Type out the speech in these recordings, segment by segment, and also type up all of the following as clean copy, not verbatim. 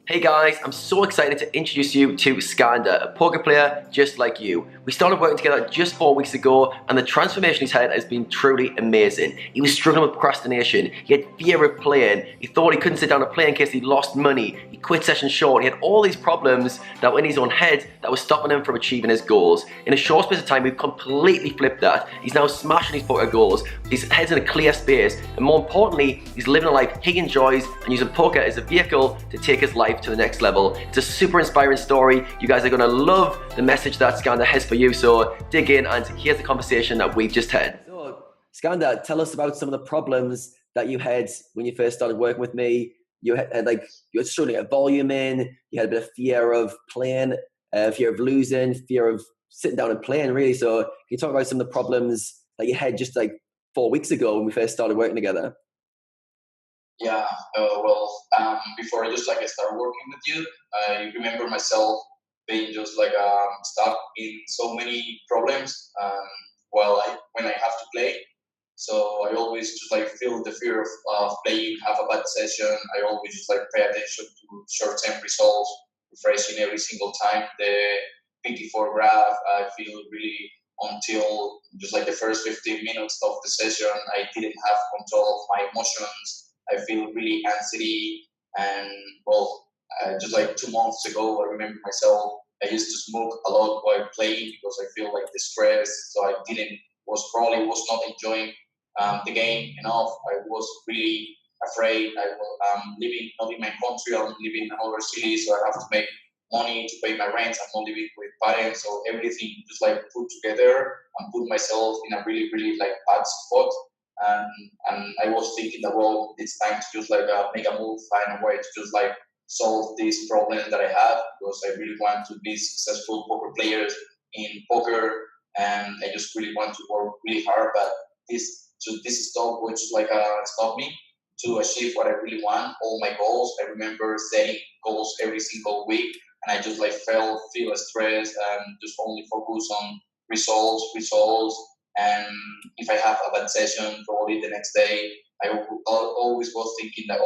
Hey guys, I'm so excited to introduce you to Skanda, a poker player just like you. We started working together just 4 weeks ago and the transformation he's had has been truly amazing. He was struggling with procrastination, he had fear of playing, he thought he couldn't sit down and play in case he lost money, he quit sessions short, he had all these problems that were in his own head that was stopping him from achieving his goals. In a short space of time, we've completely flipped that. He's now smashing his poker goals, his head's in a clear space, and more importantly, he's living a life he enjoys and using poker as a vehicle to take his life to the next level. It's a super inspiring story. You guys are going to love the message that Skanda has for you. So dig in and here's the conversation that we've just had. So Skanda, tell us about some of the problems that you had when you first started working with me. You had you were struggling at volume in, you had a bit of fear of playing, fear of losing, fear of sitting down and playing really. So can you talk about some of the problems that you had just like 4 weeks ago when we first started working together? Yeah, before I started working with you, I remember myself being just stuck in so many problems when I have to play. So I always just feel the fear of playing, have a bad session. I always just pay attention to short-term results, refreshing every single time the PT4 graph. I feel really until just the first 15 minutes of the session, I didn't have control of my emotions. I feel really anxiety and just 2 months ago, I remember myself. I used to smoke a lot while playing because I feel the stress. So I was not enjoying the game enough. I was really afraid. I'm living not in my country. I'm living in another city, so I have to make money to pay my rent. I'm not living with parents, so everything just put together and put myself in a really really bad spot. And I was thinking that it's time to just make a move, find a way to just solve this problem that I have because I really want to be successful poker players in poker, and I just really want to work really hard. But this stuff would just stop me to achieve what I really want, all my goals. I remember setting goals every single week, and I just feel stressed and just only focus on results. And if I have a bad session, probably the next day, always was thinking that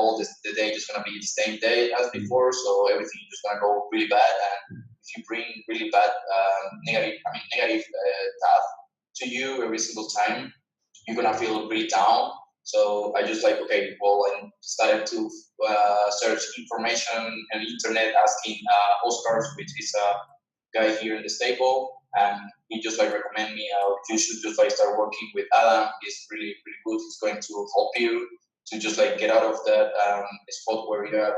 the day is gonna be the same day as before, so everything is just gonna go really bad. And if you bring really bad negative path to you every single time, you're gonna feel really down. So I just I started to search information on the internet, asking Oscars, which is a guy here in the stable, and he just recommend me you should just start working with Adam. He's really really good. He's going to help you to just get out of that spot where you're at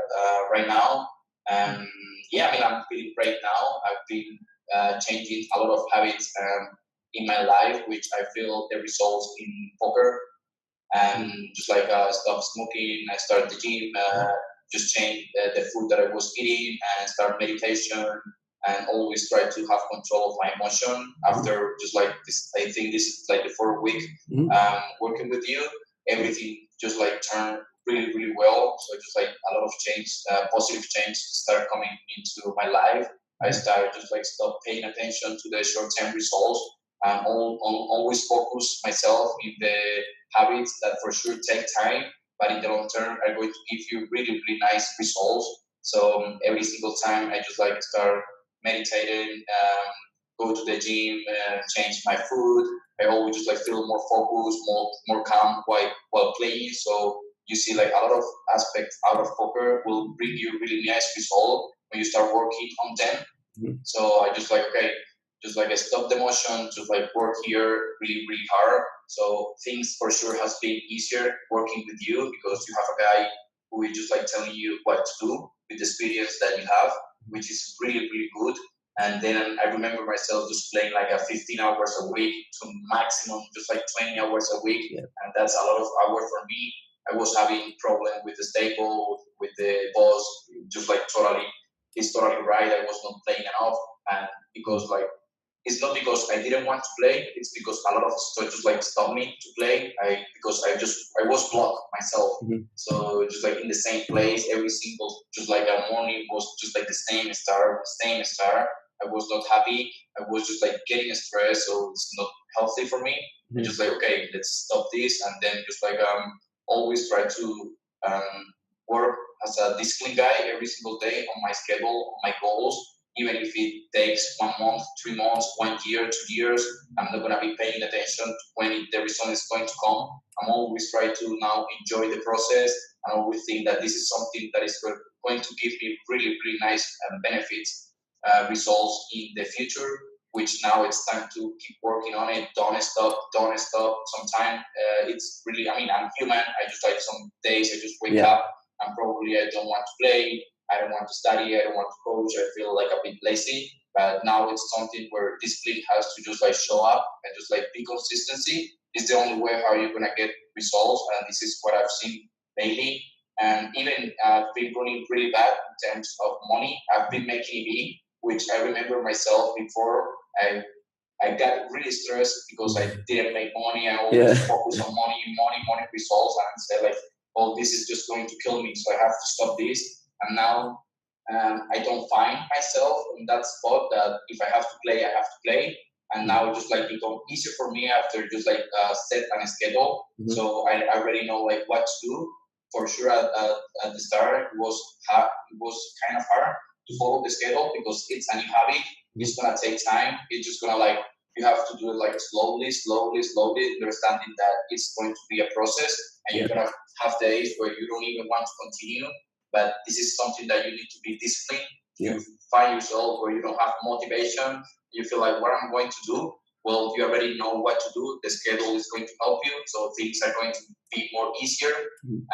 right now. And yeah, I'm feeling great now. I've been changing a lot of habits in my life, which I feel the results in poker. And just stop smoking. I start the gym. Just change the food that I was eating and start meditation and always try to have control of my emotion after just this. I think this is the 4th week working with you. Everything just turned really really well. So just a lot of change, positive change start coming into my life. I started just stop paying attention to the short-term results and always focus myself in the habits that for sure take time, but in the long term are going to give you really really nice results. So every single time I just start meditating, go to the gym, change my food. I always just feel more focused, more calm while playing. So you see a lot of aspects out of poker will bring you really nice result when you start working on them. So I just I stop the motion, just work here really really hard. So things for sure has been easier working with you because you have a guy who is just telling you what to do with the experience that you have, which is really really good. And then I remember myself just playing a 15 hours a week to maximum just 20 hours a week, and that's a lot of hours for me. I was having problem with the stable, with the boss, just he's totally right. I was not playing enough, and because it's not because I didn't want to play. It's because a lot of stuff just stopped me to play. Because I was blocked myself. So just in the same place every single just a morning was just the same star. I was not happy. I was just getting stressed. So it's not healthy for me. I just okay, let's stop this, and then just always try to work as a disciplined guy every single day on my schedule, on my goals. Even if it takes 1 month, 3 months, 1 year, 2 years, I'm not gonna be paying attention to when the result is going to come. I'm always trying to now enjoy the process. I always think that this is something that is going to give me really, really nice benefits, results in the future. Which now it's time to keep working on it. Don't stop. Don't stop. Sometimes it's really. I mean, I'm human. I just like some days I just wake up and probably I don't want to play. I don't want to study. I don't want to coach. I feel like a bit lazy. But now it's something where discipline has to just like show up and just like be consistency. Is the only way how you're gonna get results. And this is what I've seen lately. And even I've been running pretty bad in terms of money. I've been making it, which I remember myself before. I got really stressed because I didn't make money. I always focus on money results, and said like, "Oh, this is just going to kill me, so I have to stop this." And now I don't find myself in that spot that if I have to play, I have to play. And now it just like become easier for me after just like set a schedule. Mm-hmm. So I already know like what to do. For sure, at the start, it was kind of hard to follow the schedule because it's a new habit. It's gonna take time. It's just gonna like you have to do it like slowly, understanding that it's going to be a process, and you're gonna have days where you don't even want to continue. But this is something that you need to be disciplined. You find yourself where you don't have motivation. You feel like what I'm going to do. Well, you already know what to do. The schedule is going to help you, so things are going to be more easier.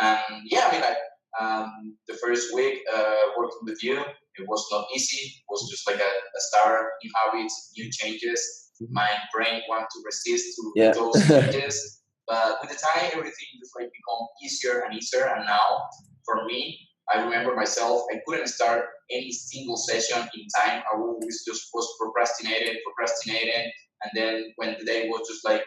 And yeah, I mean, the first week working with you, it was not easy. It was just like a start, new habits, new changes. My brain wanted to resist to those changes, but with the time, everything just like become easier and easier. And now, for me, I remember myself, I couldn't start any single session in time. I always just was procrastinating. And then when the day was just like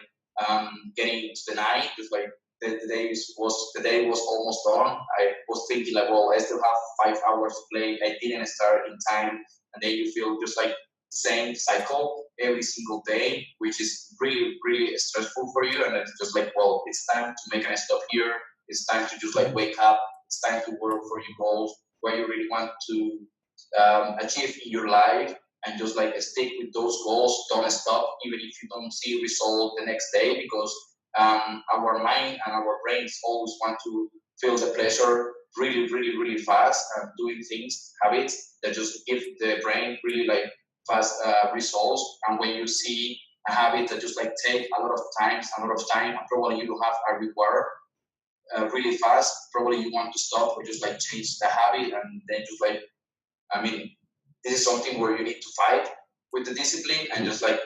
getting to the night, just like the day was almost done. I was thinking like, well, I still have 5 hours to play. I didn't start in time. And then you feel just like the same cycle every single day, which is really, really stressful for you. And it's just like, well, it's time to make a stop here. It's time to just like wake up. It's time to work for your goals, what you really want to achieve in your life, and just like stick with those goals. Don't stop, even if you don't see result the next day, because our mind and our brains always want to feel the pleasure really, really, really fast, and doing things, habits that just give the brain really like fast results. And when you see a habit that just like take a lot of time, and probably you will have a reward really fast, probably you want to stop or just like change the habit, and then just like, I mean, this is something where you need to fight with the discipline and just like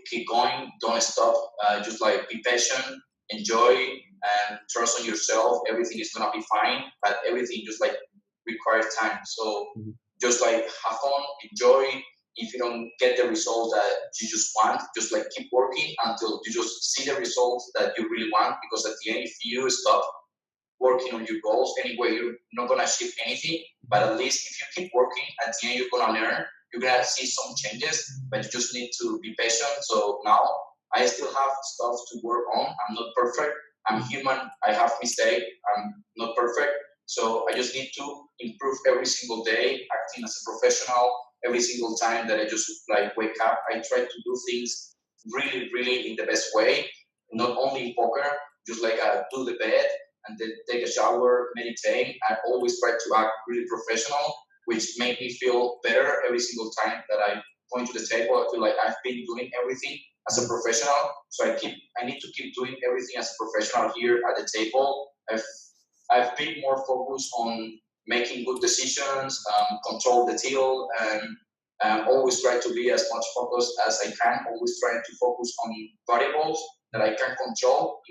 keep going, don't stop, just like be patient, enjoy, and trust on yourself. Everything is gonna be fine, but everything just like requires time. So just like have fun, enjoy. If you don't get the results that you just want, just like keep working until you just see the results that you really want. Because at the end, if you stop working on your goals anyway, you're not gonna achieve anything. But at least if you keep working, at the end you're gonna learn. You're gonna see some changes, but you just need to be patient. So now I still have stuff to work on. I'm not perfect. I'm human. I have mistakes. I'm not perfect. So I just need to improve every single day, acting as a professional. Every single time that I just like wake up, I try to do things really, really in the best way. Not only in poker, just like do the bed and then take a shower, meditate. I always try to act really professional, which make me feel better every single time that I point to the table. I feel like I've been doing everything as a professional. So I need to keep doing everything as a professional here at the table. I've been more focused on making good decisions, control the till, and always try to be as much focused as I can. Always trying to focus on variables that I can control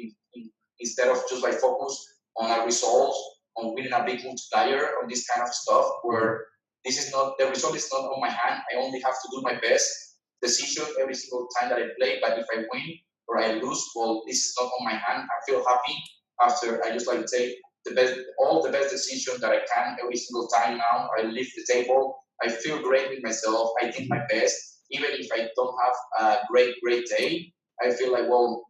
instead of just like focus on a result, on winning a big multiplier, on this kind of stuff where the result is not on my hand. I only have to do my best decision every single time that I play. But if I win or I lose, well, this is not on my hand. I feel happy after I just like take all the best decisions that I can every single time. Now I leave the table. I feel great with myself. I did my best. Even if I don't have a great day, I feel like, well,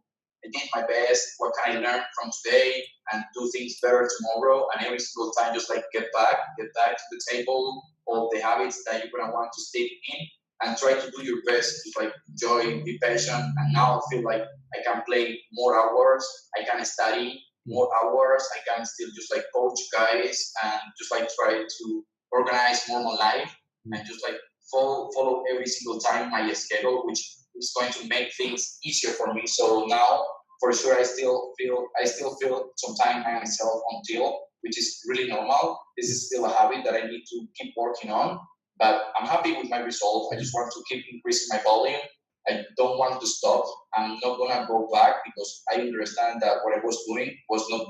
I did my best. What can I learn from today and do things better tomorrow? And every single time, just like get back to the table, all the habits that you're gonna want to stick in, and try to do your best. Just like enjoy, be patient. And now I feel like I can play more hours. I can study more hours. I can still just like coach guys and just like try to organize more my life and just like follow every single time my schedule, which is going to make things easier for me. So now, for sure, I still feel sometimes by myself until, which is really normal. This is still a habit that I need to keep working on, but I'm happy with my results. I just want to keep increasing my volume. I don't want to stop. I'm not gonna go back because I understand that what I was doing was not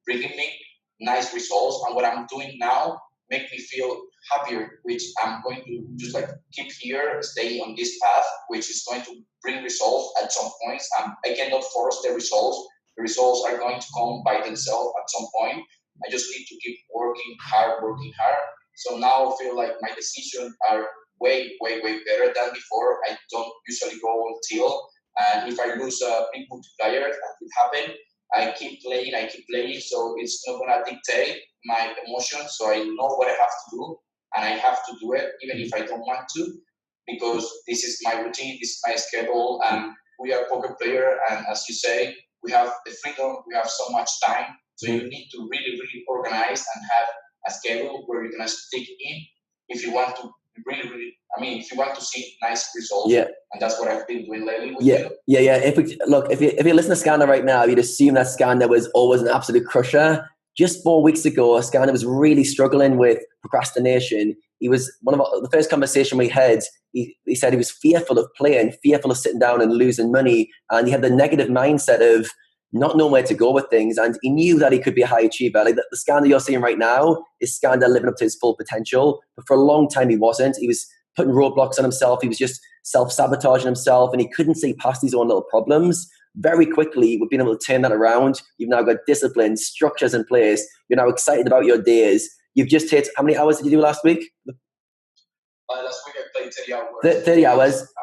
bringing me nice results, and what I'm doing now make me feel happier, which I'm going to just like keep here, stay on this path, which is going to bring results at some points. I cannot force the results. The results are going to come by themselves at some point. I just need to keep working hard. So now I feel like my decisions are way better than before. I don't usually go until, and if I lose a big multiplier, that could happen, I keep playing, so it's not gonna dictate my emotions. So I know what I have to do, and I have to do it even if I don't want to, because this is my routine, this is my schedule, and we are poker player, and as you say, we have the freedom, we have so much time, so you need to really organize and have a schedule where you're gonna stick in if you want to if you want to see nice results. Yeah. And that's what I've been doing lately with you. Yeah. If you listen to Skanda right now, you'd assume that Skanda was always an absolute crusher. Just 4 weeks ago, Skanda was really struggling with procrastination. He was the first conversation we had. He said he was fearful of playing, fearful of sitting down and losing money, and he had the negative mindset of not knowing where to go with things. And he knew that he could be a high achiever. Like the Skanda you're seeing right now is Skanda living up to his full potential. But for a long time, he wasn't. He was putting roadblocks on himself. He was just self-sabotaging himself, and he couldn't see past his own little problems. Very quickly, we've been able to turn that around. You've now got discipline, structures in place. You're now excited about your days. You've just hit, how many hours did you do last week? Last week I played 30 hours. 30 hours.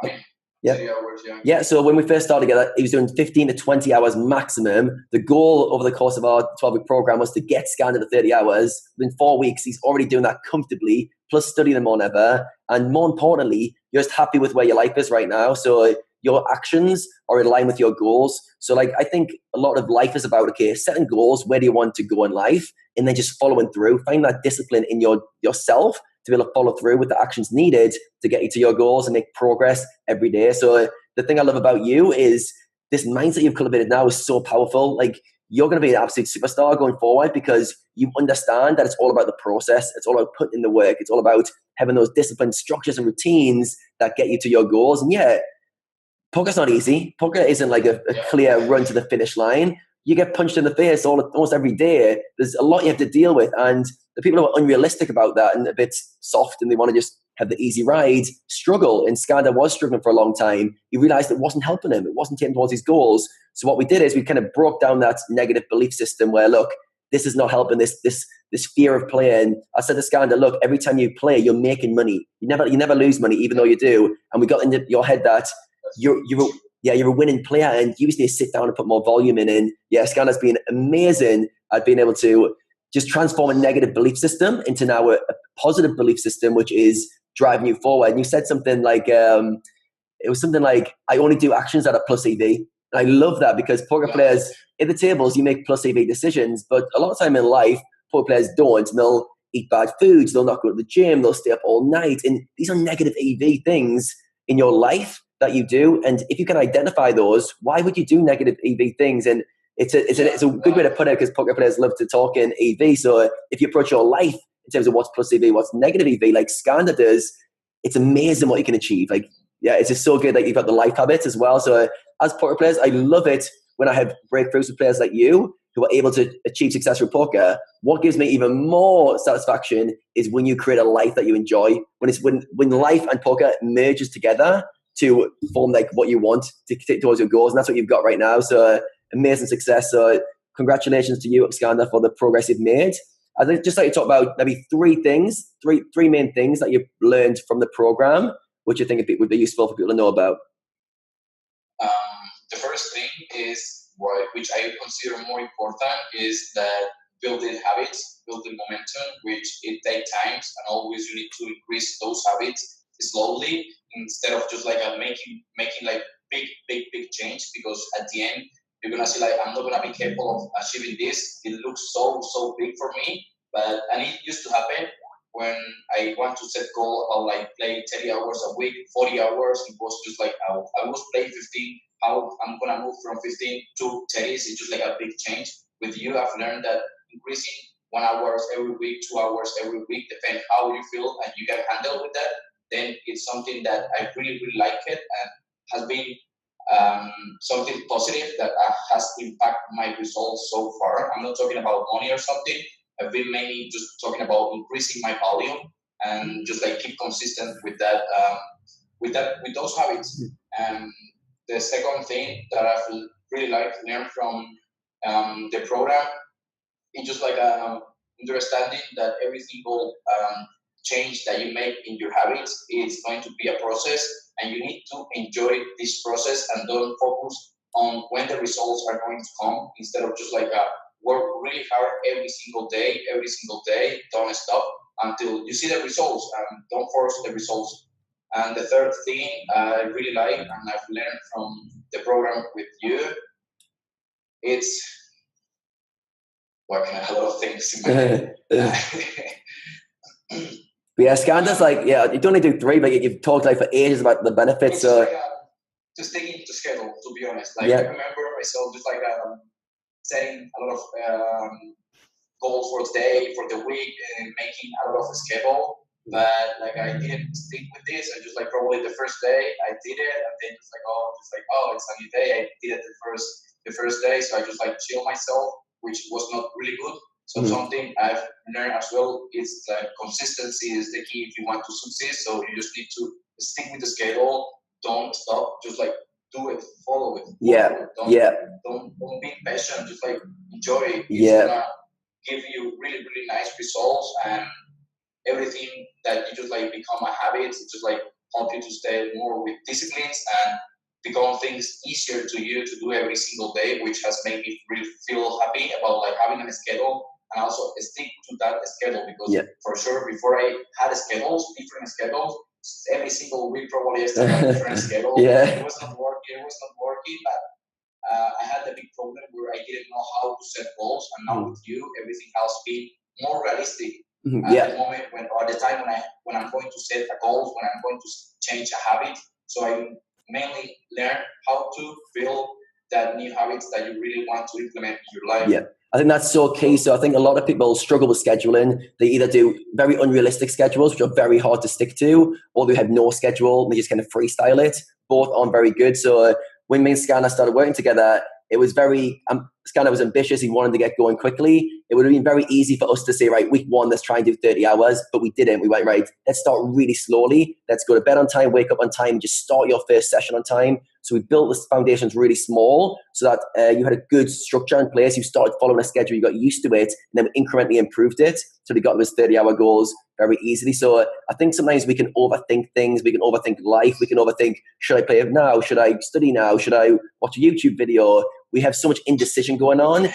Yeah. 30 hours, yeah. Yeah, so when we first started together, he was doing 15 to 20 hours maximum. The goal over the course of our 12-week program was to get Skanda to 30 hours. Within 4 weeks, he's already doing that comfortably, plus studying more than ever. And more importantly, you're just happy with where your life is right now. So your actions are in line with your goals. So like, I think a lot of life is about, okay, setting goals. Where do you want to go in life? And then just following through. Find that discipline in yourself to be able to follow through with the actions needed to get you to your goals and make progress every day. So the thing I love about you is this mindset you've cultivated now is so powerful. Like, you're going to be an absolute superstar going forward because you understand that it's all about the process. It's all about putting in the work. It's all about having those disciplined structures and routines that get you to your goals. And yeah, poker's not easy. Poker isn't like a clear run to the finish line. You get punched in the face almost every day. There's a lot you have to deal with. And the people who are unrealistic about that and a bit soft and they want to just have the easy ride struggle. And Skanda was struggling for a long time. He realized it wasn't helping him. It wasn't taking towards his goals. So what we did is we kind of broke down that negative belief system where, look, this is not helping, this fear of playing. I said to Skanda, look, every time you play, you're making money. You never lose money, even though you do. And we got into your head that you're a winning player and you just need to sit down and put more volume in. And yeah, Skanda's been amazing at being able to just transform a negative belief system into now a positive belief system, which is driving you forward. And you said something like, it was something like, I only do actions that are plus EV. And I love that because poker players, at the tables, you make plus EV decisions, but a lot of time in life, poker players don't. And they'll eat bad foods, they'll not go to the gym, they'll stay up all night. And these are negative EV things in your life that you do. And if you can identify those, why would you do negative EV things? And it's a good way to put it because poker players love to talk in EV. So if you approach your life in terms of what's plus EV, what's negative EV, like Skanda does, it's amazing what you can achieve. Like, yeah, it's just so good that you've got the life habits as well. So as poker players, I love it when I have breakthroughs with players like you who are able to achieve success with poker. What gives me even more satisfaction is when you create a life that you enjoy. When life and poker merges together to form like what you want to take towards your goals. And that's what you've got right now. So amazing success. So congratulations to you, Skanda, for the progress you've made. I'd just like to talk about maybe three main things that you've learned from the program, which you think would be useful for people to know about. the first thing is which I consider more important is that building habits, building momentum, which it takes times, and always you need to increase those habits slowly instead of just like making like big change, because at the end you're gonna see like I'm not gonna be capable of achieving this. It looks so big for me, but and it used to happen when I want to set goal about like play 30 hours a week, 40 hours. It was just like I was playing 15. How I'm gonna move from 15 to 30 is just like a big change. With you, I've learned that increasing 1 hour every week, 2 hours every week, depending how you feel and you can handle with that, then it's something that I really like it and has been something positive that has impacted my results so far. I'm not talking about money or something. I've been mainly just talking about increasing my volume and just like keep consistent with that, with those habits. And the second thing that I've really liked to learn from the program is just like understanding that every single change that you make in your habits is going to be a process, and you need to enjoy this process and don't focus on when the results are going to come, instead of just like work really hard every single day, don't stop until you see the results, and don't force the results. And the third thing I really like and I've learned from the program with you, it's a lot of things in my head. Yeah, Skandar's like, yeah, you don't only do 3, but you've talked like for ages about the benefits. Just sticking to schedule, to be honest. Like, I remember myself just like setting a lot of goals for the day, for the week, and making a lot of a schedule. But like I didn't stick with this. I just like probably the first day I did it, and then it's like it's a new day. I did it the first day, so I just like chill myself, which was not really good. So something I've learned as well is that consistency is the key if you want to succeed. So you just need to stick with the schedule. Don't stop. Just like do it, follow it. Don't be impatient. Just like enjoy it. It's gonna give you really nice results, and everything that you just like become a habit. It just like help you to stay more with disciplines and become things easier to you to do every single day, which has made me really feel happy about like having a schedule and also stick to that schedule, because for sure before I had different schedules, every single week probably I started a different schedule. It was not working, but I had the big problem where I didn't know how to set goals, and now with you, everything has been more realistic. At the moment at the time when I'm going to set a goal, when I'm going to change a habit, so I mainly learn how to build that new habits that you really want to implement in your life. Yeah, I think that's so key. So I think a lot of people struggle with scheduling. They either do very unrealistic schedules, which are very hard to stick to, or they have no schedule and they just kind of freestyle it. Both aren't very good. So when me and Skanda started working together, it was very, Skanda was ambitious. He wanted to get going quickly. It would have been very easy for us to say, right, week 1, let's try and do 30 hours, but we didn't. We went, right, let's start really slowly. Let's go to bed on time, wake up on time, just start your first session on time. So we built the foundations really small so that you had a good structure in place. You started following a schedule, you got used to it, and then we incrementally improved it. So we got those 30-hour goals very easily. So I think sometimes we can overthink things. We can overthink life. We can overthink, should I play it now? Should I study now? Should I watch a YouTube video? We have so much indecision going on.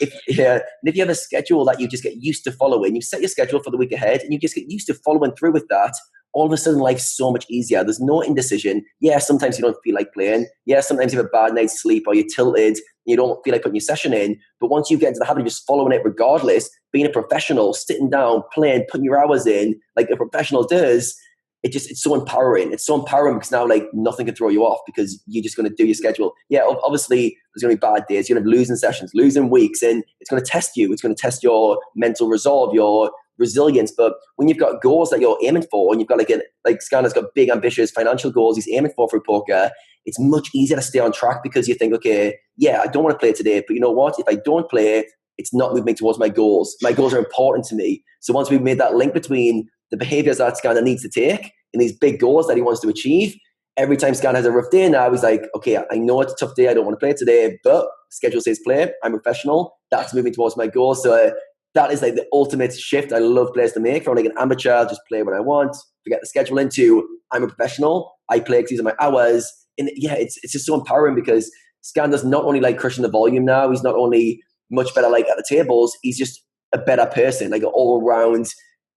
If you have a schedule that you just get used to following, you set your schedule for the week ahead and you just get used to following through with that, all of a sudden life's so much easier. There's no indecision. Yeah, sometimes you don't feel like playing. Yeah, sometimes you have a bad night's sleep or you're tilted. You don't feel like putting your session in. But once you get into the habit of just following it regardless, being a professional, sitting down, playing, putting your hours in like a professional does, it's so empowering. It's so empowering because now like nothing can throw you off because you're just going to do your schedule. Yeah, obviously there's going to be bad days. You're going to have losing sessions, losing weeks, and it's going to test you. It's going to test your mental resolve, your resilience. But when you've got goals that you're aiming for, and you've got like Skandar's got big, ambitious financial goals he's aiming for poker, it's much easier to stay on track because you think, okay, yeah, I don't want to play today, but you know what? If I don't play, it's not moving towards my goals. My goals are important to me. So once we've made that link between the behaviors that Skanda needs to take and these big goals that he wants to achieve, every time Skanda has a rough day now, he's like, okay, I know it's a tough day. I don't want to play today, but schedule says play. I'm a professional. That's moving towards my goals. So that is like the ultimate shift I love players to make from like an amateur, just play when I want, forget the schedule, into I'm a professional. I play because these are my hours. And yeah, it's just so empowering because Skandar's not only like crushing the volume now, he's not only much better like at the tables, he's just a better person, like all around.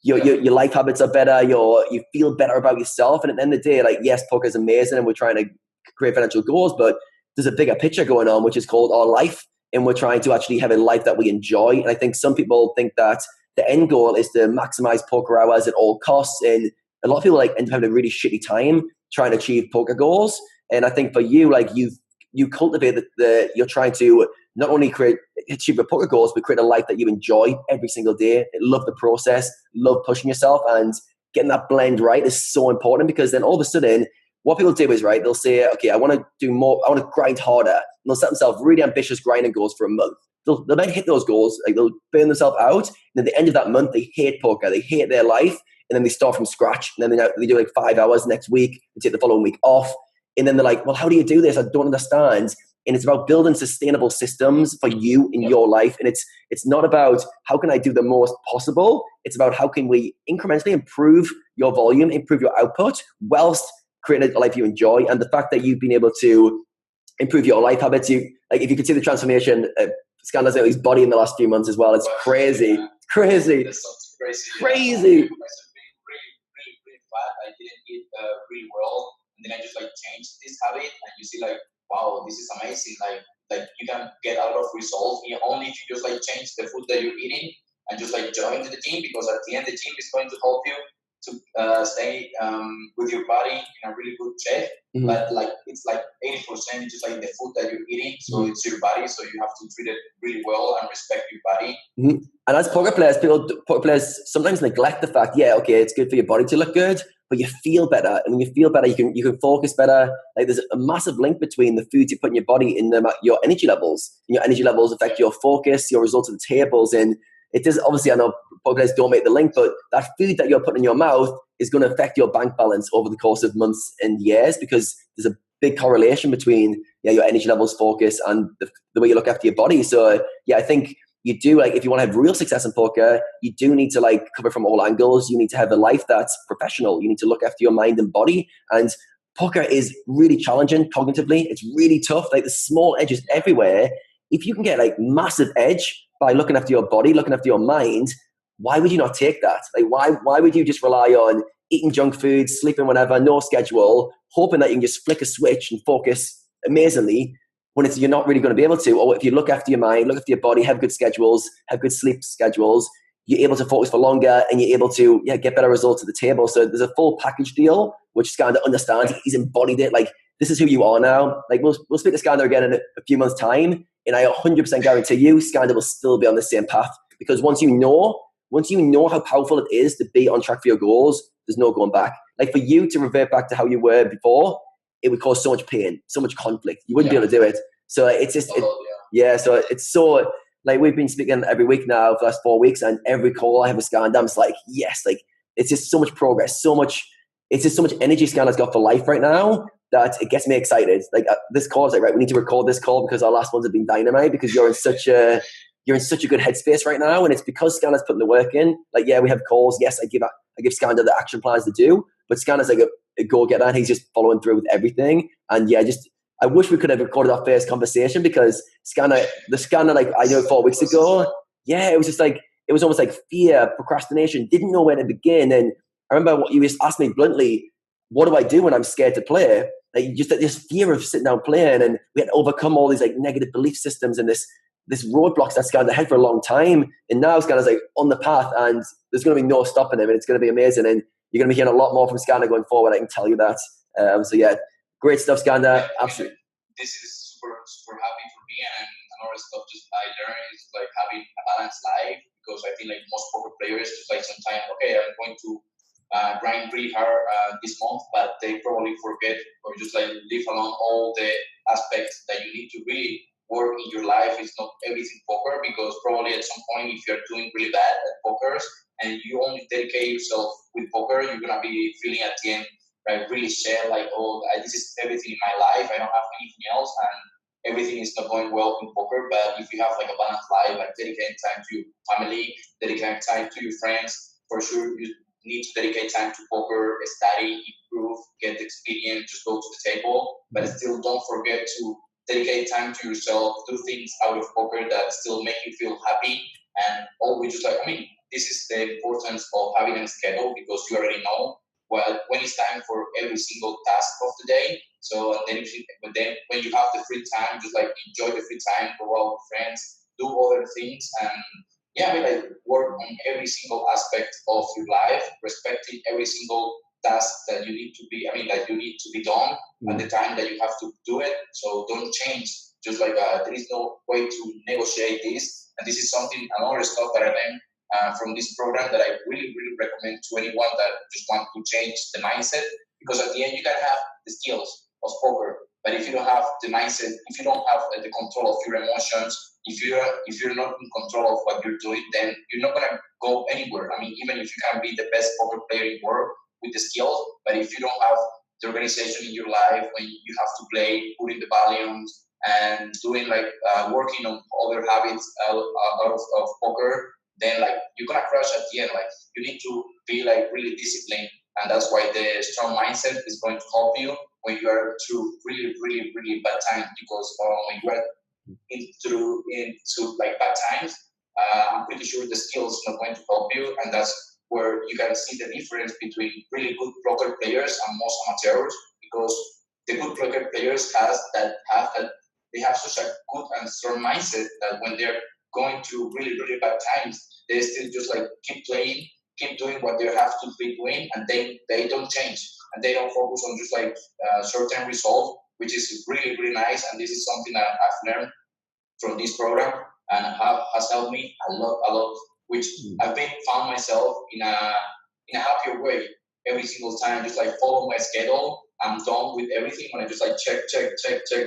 Your life habits are better, you feel better about yourself. And at the end of the day, like, yes, poker is amazing and we're trying to create financial goals, but there's a bigger picture going on, which is called our life. And we're trying to actually have a life that we enjoy. And I think some people think that the end goal is to maximize poker hours at all costs. And a lot of people like end up having a really shitty time trying to achieve poker goals. And I think for you, like you cultivate you're trying to not only achieve your poker goals, but create a life that you enjoy every single day. Love the process, love pushing yourself, and getting that blend right is so important, because then all of a sudden, what people do is, right, they'll say, okay, I want to do more, I want to grind harder. And they'll set themselves really ambitious grinding goals for a month. They'll then hit those goals, like they'll burn themselves out. And at the end of that month, they hate poker, they hate their life. And then they start from scratch. And then they do like 5 hours next week, they take the following week off. And then they're like, well, how do you do this? I don't understand. And it's about building sustainable systems for you in your life. And it's not about how can I do the most possible. It's about how can we incrementally improve your volume, improve your output, whilst creating a life you enjoy. And the fact that you've been able to improve your life habits, if you could see the transformation, Skandar's his body in the last few months as well. It's crazy. Crazy. That sounds crazy. Crazy. I was really fat. I didn't eat really well. And then I just like changed this habit, and you see like, wow, this is amazing. Like you can get a lot of results only if you just like change the food that you're eating and just like join to the gym, because at the end the gym is going to help you to stay with your body in a really good shape. Mm-hmm. But like it's like 80% just like the food that you're eating. So it's your body, so you have to treat it really well and respect your body. Mm-hmm. And as poker players sometimes neglect the fact, yeah, okay, it's good for your body to look good, but you feel better. And when you feel better, you can focus better. Like there's a massive link between the foods you put in your body and your energy levels. And your energy levels affect your focus, your results of the tables. And it does, obviously, I know poker players don't make the link, but that food that you're putting in your mouth is going to affect your bank balance over the course of months and years, because there's a big correlation between your energy levels, focus, and the way you look after your body. So yeah, I think you do, like, if you want to have real success in poker, you do need to like cover from all angles. You need to have a life that's professional. You need to look after your mind and body. And poker is really challenging cognitively. It's really tough. Like there's small edges everywhere. If you can get like massive edge by looking after your body, looking after your mind, why would you not take that? Like why would you just rely on eating junk food, sleeping whenever, no schedule, hoping that you can just flick a switch and focus amazingly, when you're not really going to be able to? Or if you look after your mind, look after your body, have good schedules, have good sleep schedules, you're able to focus for longer and you're able to get better results at the table. So there's a full package deal, which Skanda understands. He's embodied it. Like, this is who you are now. Like, we'll speak to Skanda again in a few months' time, and I 100% guarantee you Skanda will still be on the same path. Because once you know how powerful it is to be on track for your goals, there's no going back. Like, for you to revert back to how you were before, it would cause so much pain, so much conflict. You wouldn't be able to do it. So it's just, so it's so, like, we've been speaking every week now for the last 4 weeks, and every call I have with Skanda, I'm just like, yes, like, it's just so much progress, it's just so much energy Skanda's got for life right now that it gets me excited. Like, this call is like, right, we need to record this call because our last ones have been dynamite, because you're in such a good headspace right now, and it's because Skanda's putting the work in. Like, yeah, we have calls. Yes, I give Skanda the action plans to do, but Skanda's like a go-getter, and he's just following through with everything. And yeah, I wish we could have recorded our first conversation, because the Skanda, like, I know 4 weeks ago, yeah, it was just like, it was almost like fear, procrastination, didn't know where to begin. And I remember what you just asked me bluntly, what do I do when I'm scared to play? Like, just this fear of sitting down playing, and we had to overcome all these like negative belief systems and this roadblocks that Skanda had for a long time. And now Skanda's like on the path, and there's going to be no stopping him, and it's going to be amazing. And you're going to be hearing a lot more from Skanda going forward, I can tell you that. So yeah, great stuff, Skanda. Absolutely. This is super happy for me, and another stuff just I learned is like having a balanced life, because I think like most poker players just like sometimes, okay, I'm going to grind pretty hard this month, but they probably forget or just like leave alone all the aspects that you need to really work in your life. It's not everything poker, because probably at some point, if you're doing really bad at pokers and you only dedicate yourself with poker, you're gonna be feeling at the end like really sad, like, oh, this is everything in my life, I don't have anything else, and everything is not going well in poker. But if you have like a balanced life, like dedicating time to your family, dedicating time to your friends, for sure you need to dedicate time to poker, study, improve, get experience, just go to the table, but still don't forget to dedicate time to yourself, do things out of poker that still make you feel happy, and always just like, I mean, this is the importance of having a schedule, because you already know when it's time for every single task of the day. So and then, but then when you have the free time, just like enjoy the free time, go out with friends, do other things, and yeah, I mean, like work on every single aspect of your life, respecting every single task that you need to be, I mean, that you need to be done at the time that you have to do it. So don't change. Just like there is no way to negotiate this. And this is something, another stuff that I learned from this program that I really, really recommend to anyone that just want to change the mindset. Because at the end, you can have the skills of poker, but if you don't have the mindset, if you don't have the control of your emotions, if you're not in control of what you're doing, then you're not gonna go anywhere. I mean, even if you can be the best poker player in the world with the skills, but if you don't have the organization in your life when you have to play, putting the volumes and doing like working on other habits out of poker, then like you're gonna crash at the end. Like you need to be like really disciplined, and that's why the strong mindset is going to help you when you are through really, really, really bad times. Because when you are into like bad times, I'm pretty sure the skills is not going to help you, and that's where you can see the difference between really good poker players and most amateurs. Because the good poker players they have such a good and strong mindset that when they're going through really, really bad times, they still just like keep playing, keep doing what they have to be doing, and they don't change, and they don't focus on just like short-term results, which is really, really nice. And this is something that I've learned from this program and has helped me a lot, which I've been found myself in a happier way every single time. Just like follow my schedule. I'm done with everything when I just like check,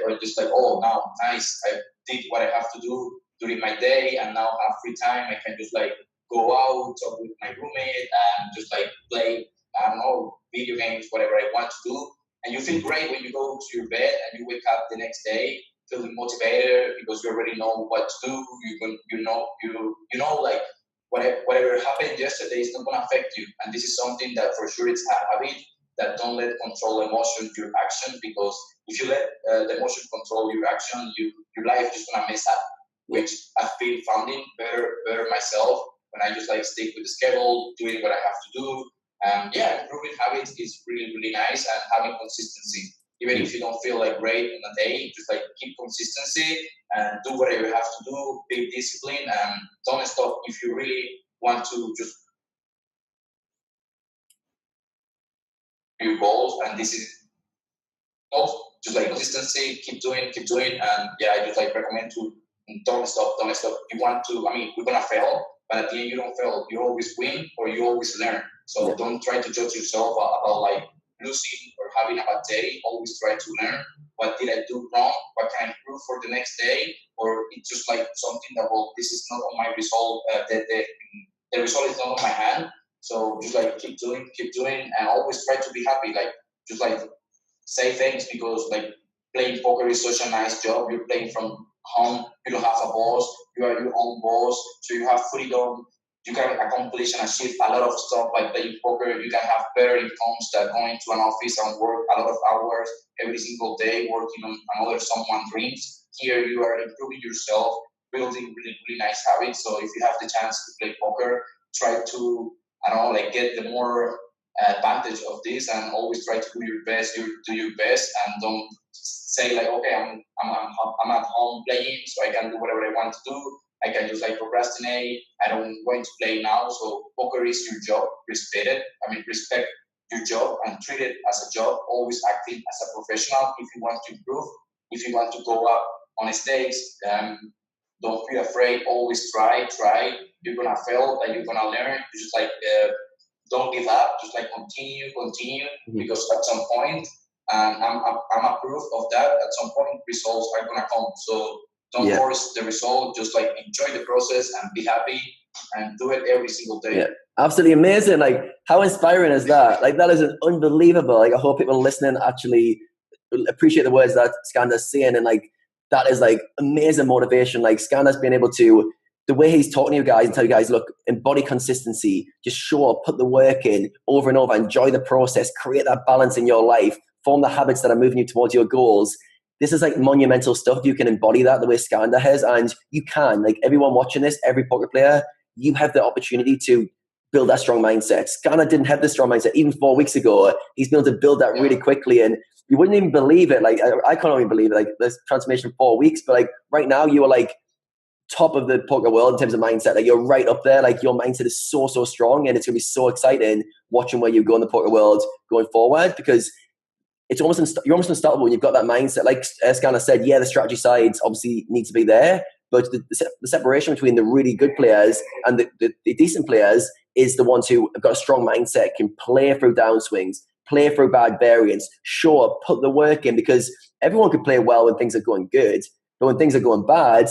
or just like, oh, now nice, I did what I have to do during my day, and now I have free time. I can just like go out, talk with my roommate, and just like play, I don't know, video games, whatever I want to do. And you feel great when you go to your bed and you wake up the next day feeling motivated because you already know what to do. You know like whatever happened yesterday is not going to affect you. And this is something that for sure it's a habit, that don't let control emotion your action, because if you let the emotion control your action, your life is going to mess up, which I've been finding better myself when I just like stick with the schedule, doing what I have to do. Improving habits is really, really nice, and having consistency. Even if you don't feel like great in a day, just like keep consistency and do whatever you have to do, be disciplined, and don't stop if you really want to just your goals. And this is also just like consistency, keep doing, and I just like recommend to don't stop. You want to, I mean, we're gonna fail, but at the end you don't fail. You always win or you always learn. So don't try to judge yourself about like losing or having a bad day. Always try to learn. What did I do wrong? What can I improve for the next day? Or it's just like something that, well, this is not on my result. The result is not on my hand. So just like keep doing, and always try to be happy. Like just like say thanks, because like playing poker is such a nice job. You're playing from home. You don't have a boss. You are your own boss. So you have freedom. You can accomplish and achieve a lot of stuff by playing poker. You can have better incomes than going to an office and work a lot of hours every single day working on another someone's dreams. Here you are improving yourself, building really, really nice habits. So if you have the chance to play poker, try to, I don't know, like get the more advantage of this, and always try to do your best. Do your best, and don't say like, okay, I'm at home playing, so I can do whatever I want to do. I can just like procrastinate. I don't want to play now. So poker is your job. Respect it. I mean, respect your job and treat it as a job. Always acting as a professional. If you want to improve, if you want to go up on stage, don't be afraid. Always try. You're gonna fail, but you're gonna learn. You just like don't give up. Just like continue, because at some point, and I'm a proof of that. At some point, results are gonna come. So don't force the result. Just like enjoy the process and be happy, and do it every single day. Yeah, absolutely amazing. Like, how inspiring is that? Like, that is an unbelievable. Like, I hope people listening actually appreciate the words that Skandar's saying, and like that is like amazing motivation. Like Skandar's been able to, the way he's talking to you guys and tell you guys, look, embody consistency, just show up, put the work in over and over, enjoy the process, create that balance in your life, form the habits that are moving you towards your goals. this is like monumental stuff. You can embody that the way Skanda has, and you can, like everyone watching this, every poker player, you have the opportunity to build that strong mindset. Skanda didn't have this strong mindset even 4 weeks ago. He's been able to build that really quickly, and you wouldn't even believe it. Like I can't even believe it. Like this transformation in 4 weeks, but like right now you are like top of the poker world in terms of mindset. Like you're right up there. Like your mindset is so strong, and it's gonna be so exciting watching where you go in the poker world going forward, because it's almost you're almost unstoppable when you've got that mindset. Like Skanda said, yeah, the strategy sides obviously need to be there, but the separation between the really good players and the decent players is the ones who have got a strong mindset, can play through downswings, play through bad variance, show up, put the work in, because everyone could play well when things are going good, but when things are going bad,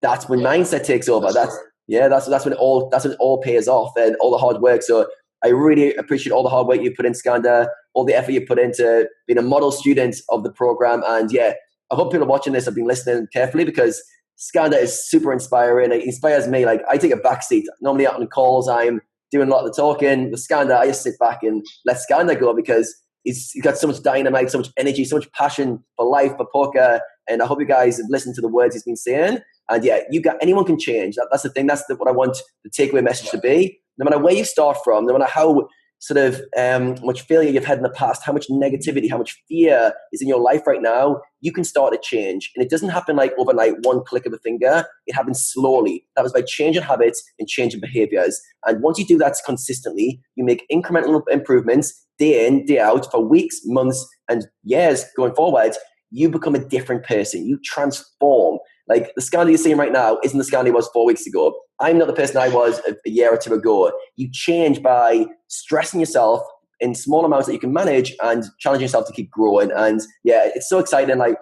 that's when mindset takes over. That's when it all pays off, and all the hard work. So I really appreciate all the hard work you put in, Skanda, all the effort you put into being a model student of the program. And yeah, I hope people watching this have been listening carefully, because Skanda is super inspiring. It inspires me. Like I take a backseat. Normally out on calls, I'm doing a lot of the talking. With Skanda, I just sit back and let Skanda go, because he's got so much dynamite, so much energy, so much passion for life, for poker. And I hope you guys have listened to the words he's been saying. And yeah, anyone can change. That's the thing. That's what I want the takeaway message to be. No matter where you start from, no matter how sort of much failure you've had in the past, how much negativity, how much fear is in your life right now, you can start to change. And it doesn't happen like overnight, one click of a finger. It happens slowly. That was by changing habits and changing behaviors. And once you do that consistently, you make incremental improvements day in, day out, for weeks, months, and years going forward. You become a different person. You transform. Like the Skanda you're seeing right now isn't the Skanda he was 4 weeks ago. I'm not the person I was a year or two ago. You change by stressing yourself in small amounts that you can manage and challenging yourself to keep growing. And yeah, it's so exciting. Like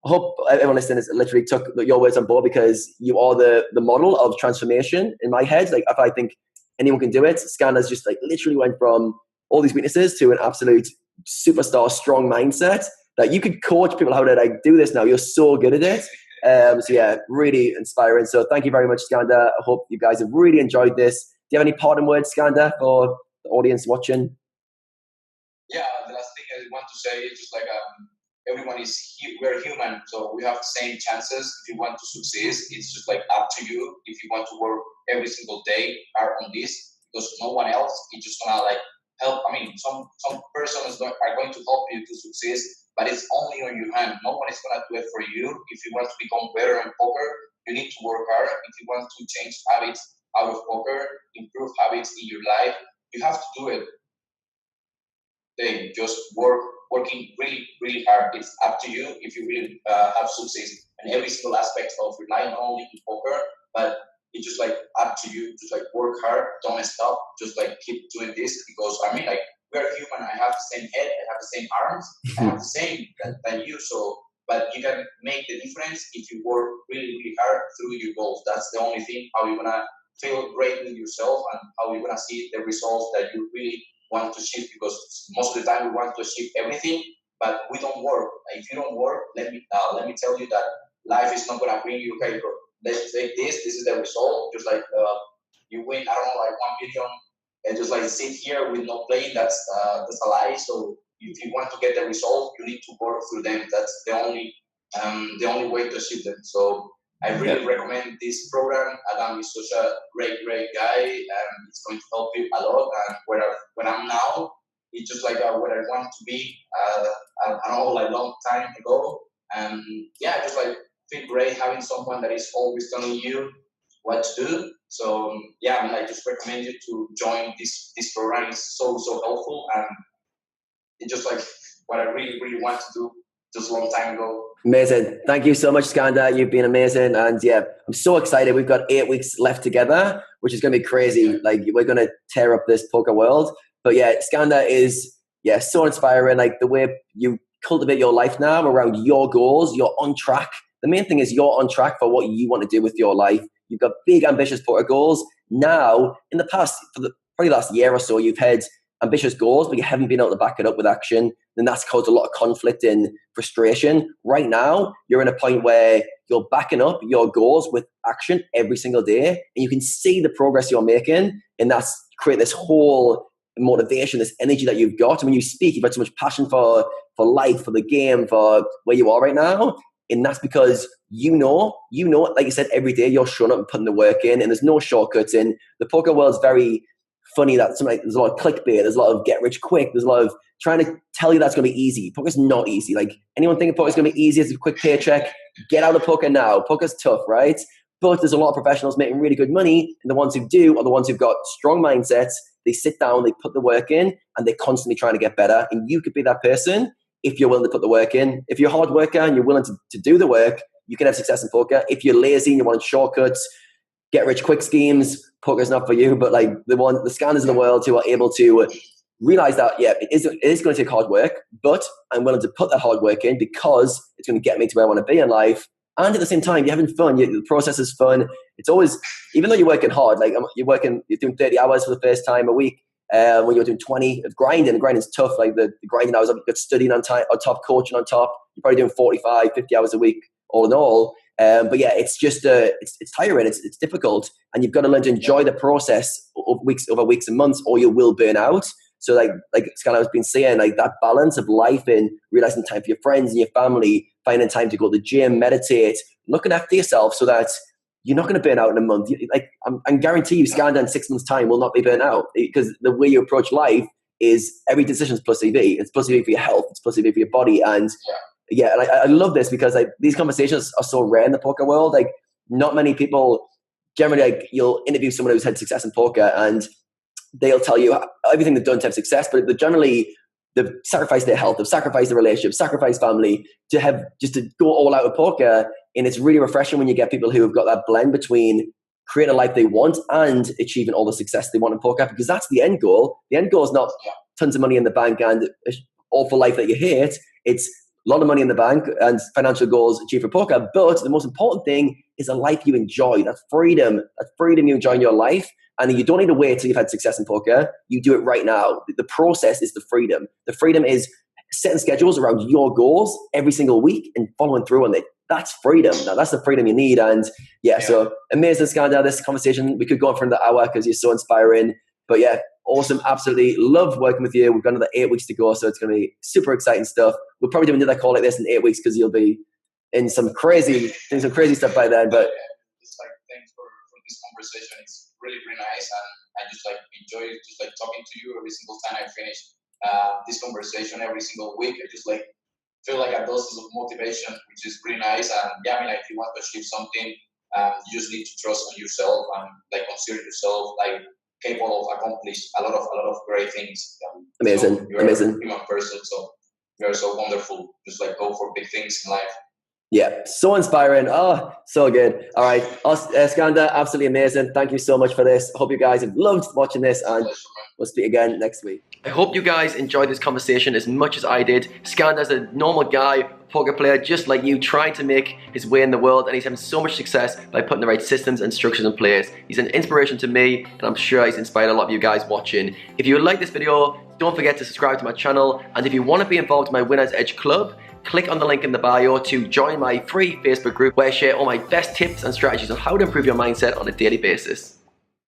I hope everyone listening has literally took your words on board, because you are the model of transformation in my head. Like if I think anyone can do it, Skanda's just like literally went from all these weaknesses to an absolute superstar, strong mindset that you could coach people how to like do this now. You're so good at it. So yeah, really inspiring. So thank you very much, Skanda. I hope you guys have really enjoyed this. Do you have any parting words, Skanda, for the audience watching? Yeah, the last thing I want to say is just like everyone we're human, so we have the same chances. If you want to succeed, it's just like up to you. If you want to work every single day hard on this, because no one else is just gonna like help. I mean, some persons are going to help you to succeed, but it's only on your hand. No one is gonna do it for you. If you want to become better in poker, you need to work hard. If you want to change habits out of poker, improve habits in your life, you have to do it. They just working really hard. It's up to you if you really have success in every single aspect of your life, not only in poker, but it's just like up to you. Just like work hard, don't stop. Just like keep doing this, because I mean, like we're human. I have the same head, I have the same arms, I have the same than you. So, but you can make the difference if you work really hard through your goals. That's the only thing. How you're gonna feel great with yourself, and how you're gonna see the results that you really want to achieve, because most of the time we want to achieve everything, but we don't work. If you don't work, let me tell you that life is not gonna bring you, okay, bro, let's take this is the result. Just like you win, I don't know, like 1 million, and just like sit here with no playing, that's a lie. So if you want to get the result, you need to work through them. That's the only way to achieve them. So I really recommend this program. Adam is such a great guy, and it's going to help you a lot. And where I'm now, it's just like where I want to be. I don't know, like long time ago. And yeah, just like feel great having someone that is always telling you what to do. So yeah, I mean, I just recommend you to join this program. It's so helpful, and it's just like what I really want to do just a long time ago. Amazing. Thank you so much, Skanda. You've been amazing. And yeah, I'm so excited. We've got 8 weeks left together, which is going to be crazy. Like we're going to tear up this poker world. But yeah, Skanda is, so inspiring. Like the way you cultivate your life now around your goals, you're on track. The main thing is you're on track for what you want to do with your life. You've got big, ambitious poker goals. Now, in the past, for the probably last year or so, you've had ambitious goals, but you haven't been able to back it up with action. Then that's caused a lot of conflict and frustration. Right now, you're in a point where you're backing up your goals with action every single day, and you can see the progress you're making, and that's create this whole motivation, this energy that you've got. And when you speak, you've got so much passion for for life, for the game, for where you are right now. And that's because you know, like you said, every day you're showing up and putting the work in, and there's no shortcuts. And the poker world's very funny that there's a lot of clickbait, there's a lot of get rich quick, there's a lot of trying to tell you that's going to be easy. Poker's not easy. Like, anyone thinking poker's going to be easy, it's a quick paycheck, get out of poker now. Poker's tough, right? But there's a lot of professionals making really good money, and the ones who do are the ones who've got strong mindsets. They sit down, they put the work in, and they're constantly trying to get better. And you could be that person if you're willing to put the work in. If you're a hard worker and you're willing to do the work, you can have success in poker. If you're lazy and you want shortcuts, get rich quick schemes, poker's not for you. But like the Skandars in the world who are able to realize that, yeah, it is going to take hard work, but I'm willing to put that hard work in because it's going to get me to where I want to be in life. And at the same time, you're having fun. The process is fun. It's always, even though you're working hard, like you're doing 30 hours for the first time a week. When you're doing 20, grinding is tough. Like the grinding hours, you've got studying on top, coaching on top. You're probably doing 45, 50 hours a week all in all. But yeah, it's just, it's tiring. It's difficult. And you've got to learn to enjoy the process over weeks and months, or you will burn out. So like Skanda has been saying, like that balance of life and realizing time for your friends and your family, finding time to go to the gym, meditate, looking after yourself so that you're not going to burn out in a month. Like I guarantee you, Skanda in 6 months' time will not be burnt out, because the way you approach life is every decision is plus EV. It's plus EV for your health. It's plus EV for your body. And yeah, and I love this because like these conversations are so rare in the poker world. Like not many people generally, like you'll interview someone who's had success in poker and they'll tell you everything they've done to have success, but they've sacrificed their health, they've sacrificed their relationship, sacrificed family to go all out with poker. And it's really refreshing when you get people who have got that blend between creating a life they want and achieving all the success they want in poker, because that's the end goal. The end goal is not tons of money in the bank and an awful life that you hate. It's a lot of money in the bank and financial goals achieved for poker. But the most important thing is a life you enjoy, that freedom you enjoy in your life. And you don't need to wait till you've had success in poker. You do it right now. The process is the freedom. The freedom is setting schedules around your goals every single week and following through on it. That's freedom. Now, that's the freedom you need. And so amazing, Skanda. This conversation, we could go on for another hour because you're so inspiring. But yeah, awesome. Absolutely love working with you. We've got another 8 weeks to go, so it's going to be super exciting stuff. We'll probably do another call like this in 8 weeks because you'll be in doing some crazy stuff by then. But just like thanks for this conversation. It's really nice, and I just like enjoy just like talking to you every single time I finish this conversation every single week. I just like feel like a dose of motivation, which is really nice. And yeah, I mean, like if you want to achieve something, you just need to trust on yourself and like consider yourself like capable of accomplish a lot of great things. Amazing, so you're amazing. a human person, so you're so wonderful. Just like go for big things in life. Yeah, so inspiring. Oh, so good. All right, Skanda, absolutely amazing. Thank you so much for this. I hope you guys have loved watching this, and we'll speak again next week. I hope you guys enjoyed this conversation as much as I did. Skanda's a normal guy, poker player just like you, trying to make his way in the world, and he's having so much success by putting the right systems and structures in place. He's an inspiration to me, and I'm sure he's inspired a lot of you guys watching. If you like this video, don't forget to subscribe to my channel, and if you want to be involved in my Winner's Edge Club, click on the link in the bio to join my free Facebook group where I share all my best tips and strategies on how to improve your mindset on a daily basis.